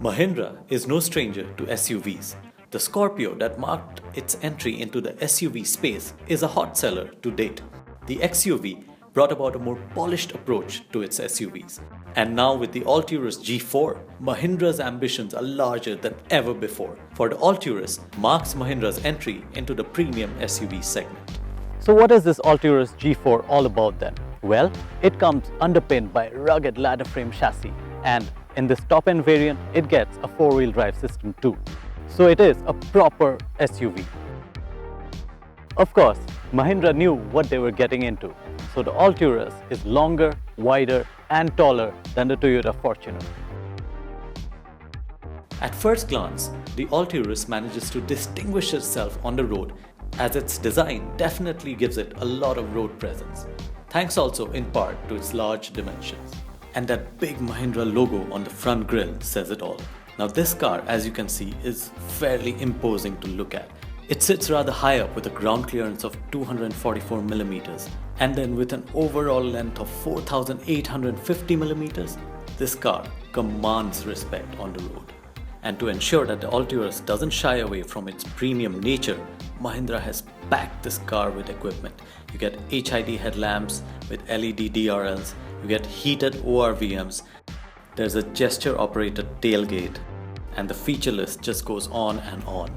Mahindra is no stranger to SUVs. The Scorpio that marked its entry into the SUV space is a hot seller to date. The XUV brought about a more polished approach to its SUVs. And now with the Alturas G4, Mahindra's ambitions are larger than ever before. For the Alturas marks Mahindra's entry into the premium SUV segment. So what is this Alturas G4 all about then? Well, it comes underpinned by a rugged ladder frame chassis, and in this top-end variant, it gets a four-wheel drive system too. So it is a proper SUV. Of course, Mahindra knew what they were getting into. So the Alturas is longer, wider and taller than the Toyota Fortuner. At first glance, the Alturas manages to distinguish itself on the road as its design definitely gives it a lot of road presence, thanks also in part to its large dimensions. And that big Mahindra logo on the front grille says it all. Now this car, as you can see, is fairly imposing to look at. It sits rather high up with a ground clearance of 244mm, and then with an overall length of 4850mm, this car commands respect on the road. And to ensure that the Alturas doesn't shy away from its premium nature, Mahindra has packed this car with equipment. You get HID headlamps with LED DRLs, you get heated ORVMs, there's a gesture-operated tailgate, and the feature list just goes on and on.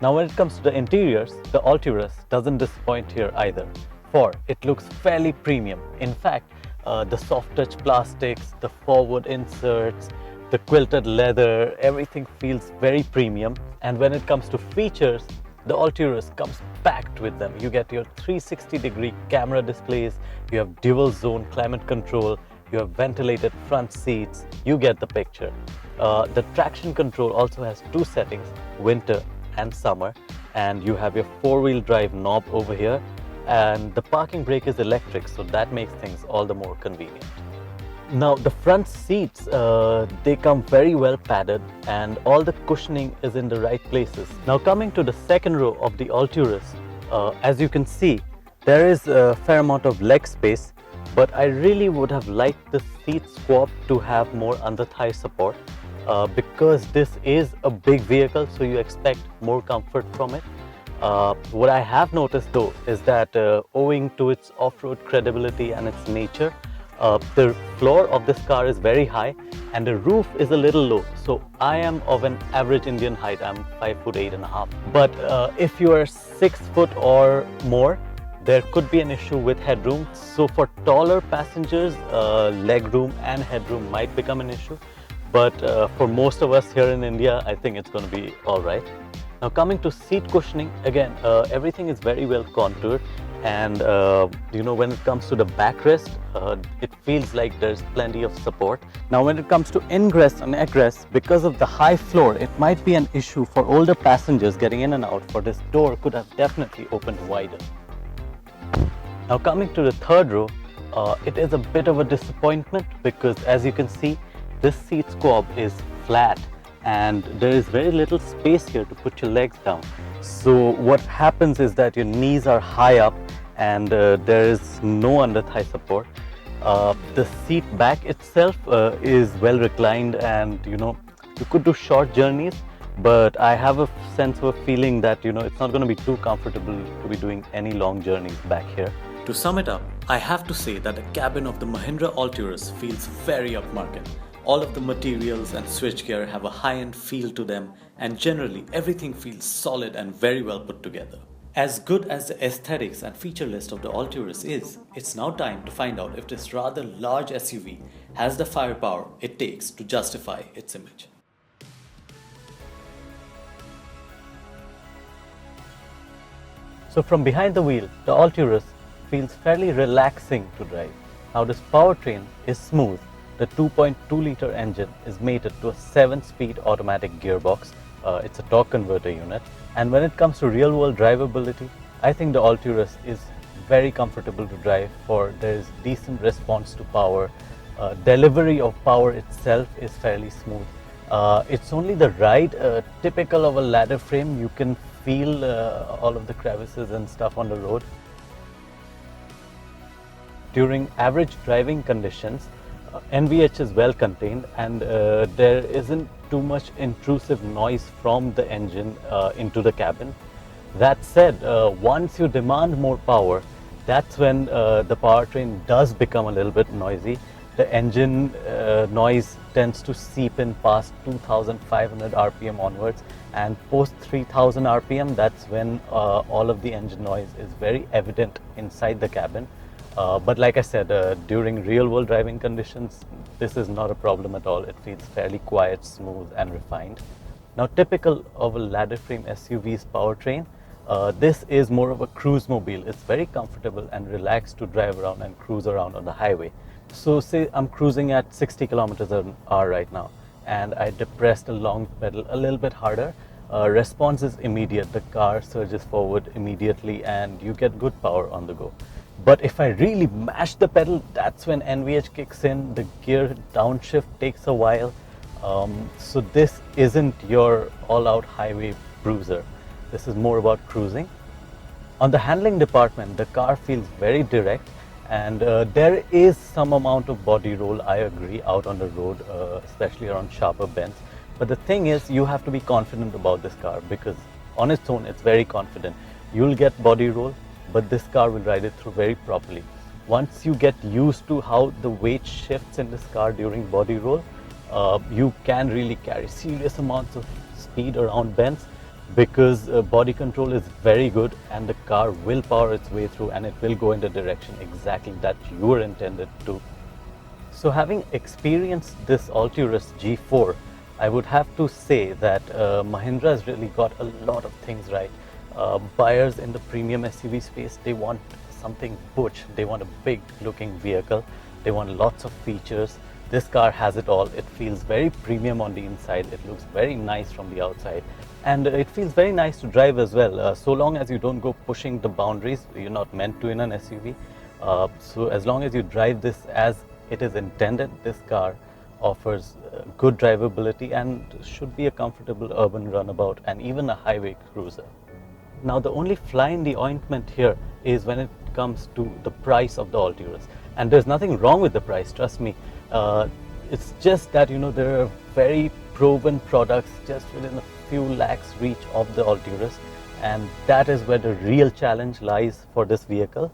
Now when it comes to the interiors, the Alturas doesn't disappoint here either, for it looks fairly premium. In fact, the soft touch plastics, the forward inserts, the quilted leather, everything feels very premium. And when it comes to features, the Alturas comes packed with them. You get your 360-degree camera displays, you have dual zone climate control, you have ventilated front seats, you get the picture. The traction control also has two settings, winter and summer, and you have your four-wheel drive knob over here, and the parking brake is electric, so that makes things all the more convenient. Now the front seats, they come very well padded and all the cushioning is in the right places. Now coming to the second row of the Alturas, as you can see, there is a fair amount of leg space, but I really would have liked the seat squab to have more under-thigh support because this is a big vehicle, so you expect more comfort from it. What I have noticed though is that owing to its off-road credibility and its nature, the floor of this car is very high and the roof is a little low. So I am of an average Indian height, I'm 5'8.5". But if you are 6 foot or more, there could be an issue with headroom. So for taller passengers, legroom and headroom might become an issue. But for most of us here in India, I think it's going to be all right. Now coming to seat cushioning, again, everything is very well contoured. And you know, when it comes to the backrest, it feels like there's plenty of support. Now when it comes to ingress and egress, because of the high floor, it might be an issue for older passengers getting in and out, for this door could have definitely opened wider. Now coming to the third row, it is a bit of a disappointment because as you can see, this seat squab is flat and there is very little space here to put your legs down. So what happens is that your knees are high up and there is no under-thigh support. The seat back itself is well reclined and you know, you could do short journeys, but I have a sense of a feeling that you know, it's not going to be too comfortable to be doing any long journeys back here. To sum it up, I have to say that the cabin of the Mahindra Alturas feels very upmarket. All of the materials and switchgear have a high-end feel to them, and generally everything feels solid and very well put together. As good as the aesthetics and feature list of the Alturas is, it's now time to find out if this rather large SUV has the firepower it takes to justify its image. So from behind the wheel, the Alturas feels fairly relaxing to drive. Now this powertrain is smooth. The 2.2-liter engine is mated to a 7-speed automatic gearbox. It's a torque converter unit. And when it comes to real-world drivability, I think the Alturas is very comfortable to drive, for there is decent response to power. Delivery of power itself is fairly smooth. It's only the ride, typical of a ladder frame, you can feel all of the crevices and stuff on the road. During average driving conditions, NVH is well contained, and there isn't too much intrusive noise from the engine into the cabin. That said, once you demand more power, that's when the powertrain does become a little bit noisy. The engine noise tends to seep in past 2500 RPM onwards, and post 3000 RPM, that's when all of the engine noise is very evident inside the cabin. But like I said, during real world driving conditions, this is not a problem at all. It feels fairly quiet, smooth and refined. Now, typical of a ladder frame SUV's powertrain, this is more of a cruise mobile. It's very comfortable and relaxed to drive around and cruise around on the highway. So say I'm cruising at 60 kilometers an hour right now, and I depress the long pedal a little bit harder. Response is immediate. The car surges forward immediately and you get good power on the go. But if I really mash the pedal, that's when NVH kicks in. The gear downshift takes a while. So this isn't your all-out highway bruiser. This is more about cruising. On the handling department, the car feels very direct, and there is some amount of body roll, I agree, out on the road, especially around sharper bends. But the thing is, you have to be confident about this car, because on its own, it's very confident. You'll get body roll, but this car will ride it through very properly. Once you get used to how the weight shifts in this car during body roll, you can really carry serious amounts of speed around bends, because body control is very good and the car will power its way through, and it will go in the direction exactly that you were intended to. So having experienced this Alturas G4, I would have to say that Mahindra has really got a lot of things right. Buyers in the premium SUV space, they want something butch, they want a big looking vehicle, they want lots of features. This car has it all. It feels very premium on the inside, it looks very nice from the outside, and it feels very nice to drive as well, so long as you don't go pushing the boundaries. You're not meant to in an SUV. So as long as you drive this as it is intended, this car offers good drivability and should be a comfortable urban runabout and even a highway cruiser. Now, the only fly in the ointment here is when it comes to the price of the Alturas, and there's nothing wrong with the price, trust me. It's just that, there are very proven products just within a few lakhs reach of the Alturas, and that is where the real challenge lies for this vehicle.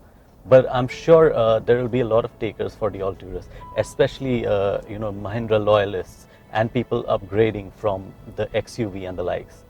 But I'm sure there will be a lot of takers for the Alturas, especially Mahindra loyalists and people upgrading from the XUV and the likes.